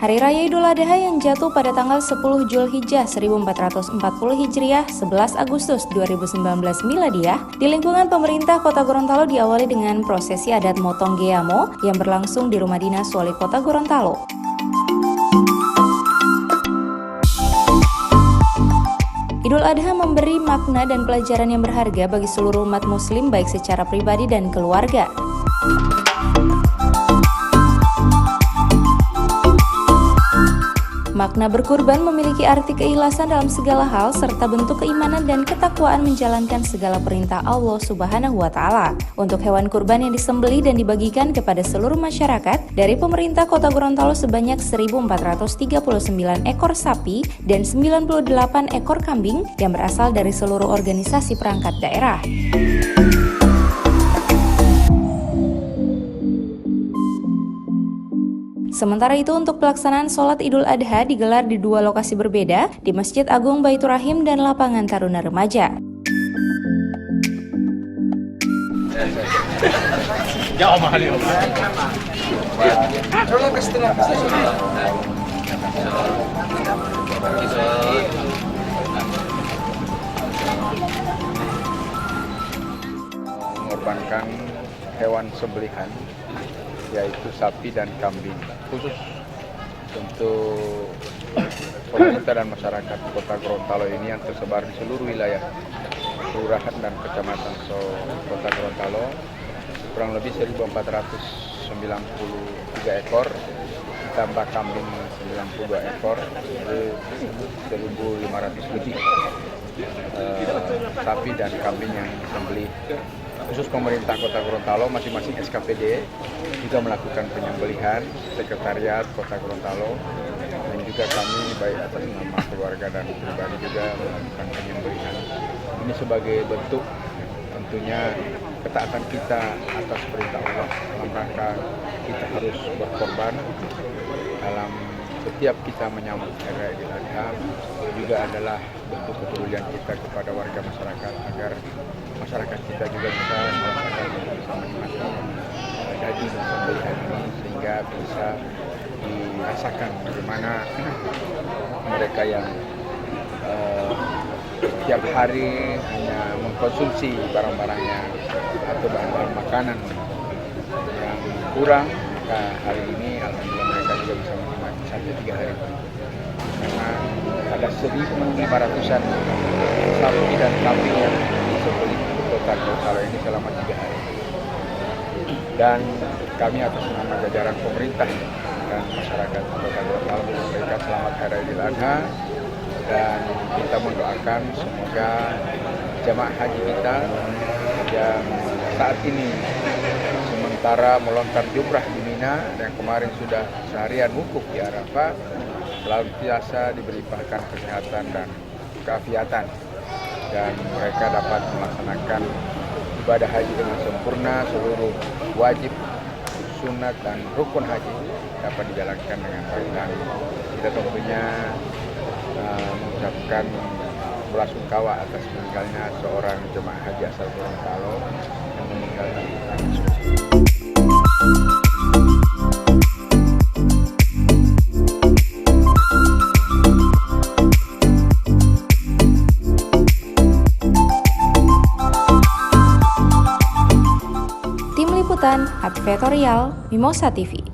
Hari Raya Idul Adha yang jatuh pada tanggal 10 Zulhijjah 1440 Hijriah 11 Agustus 2019 Miladiah di lingkungan pemerintah Kota Gorontalo diawali dengan prosesi adat Motong Geamo yang berlangsung di Rumah Dinas Wali Kota Gorontalo. Idul Adha memberi makna dan pelajaran yang berharga bagi seluruh umat muslim baik secara pribadi dan keluarga. Makna berkurban memiliki arti keikhlasan dalam segala hal serta bentuk keimanan dan ketakwaan menjalankan segala perintah Allah Subhanahu wa Ta'ala. Untuk hewan kurban yang disembelih dan dibagikan kepada seluruh masyarakat, dari pemerintah Kota Gorontalo sebanyak 1.439 ekor sapi dan 98 ekor kambing yang berasal dari seluruh organisasi perangkat daerah. Sementara itu untuk pelaksanaan sholat Idul Adha digelar di dua lokasi berbeda, di Masjid Agung Baitur Rahim dan Lapangan Taruna Remaja. Mengorbankan hewan sembelihan yaitu sapi dan kambing khusus untuk pemerintah dan masyarakat Kota Gorontalo ini yang tersebar di seluruh wilayah kelurahan dan kecamatan Kota Gorontalo, kurang lebih 1.493 ekor ditambah kambing 92 ekor, jadi 1.500 lebih sapi dan kambing yang disembelih. Khusus pemerintah Kota Gorontalo, masing-masing SKPD juga melakukan penyembelihan, sekretariat Kota Gorontalo, dan juga kami baik atas nama keluarga dan pribadi juga melakukan penyembelihan. Ini sebagai bentuk tentunya ketaatan kita atas perintah Allah dalam rangka kita harus berkorban dalam setiap kita menyambut Hari Raya Idul Adha, juga adalah bentuk kepedulian kita kepada warga masyarakat agar masyarakat kita juga bisa merasakan menikmati daging sembelihan ini sehingga bisa dirasakan bagaimana mereka yang setiap hari hanya mengkonsumsi barang-barangnya atau bahan-bahan makanan yang kurang, maka hari ini alhamdulillah mereka juga bisa menikmati sampai 3 hari. Karena ada 1.500-an sapi dan kambing yang disembelih di Kota Gorontalo ini selama 3 hari. Dan kami atas nama jajaran pemerintah dan masyarakat Kota Gorontalo memberikan selamat Hari Raya Idul Adha, dan kita mendoakan semoga jemaah haji kita yang saat ini sementara melontar jumrah di Mina dan kemarin sudah seharian wukuf di Arafah, selalu biasa diberikan kesehatan dan keafiatan, dan mereka dapat melaksanakan ibadah haji dengan sempurna, seluruh wajib, sunat dan rukun haji dapat dijalankan dengan baik. Dan kita tentunya mengucapkan belasungkawa atas meninggalnya seorang jemaah haji asal Gorontalo yang meninggal di tanah suci. Tim Liputan Advertorial Mimosa TV.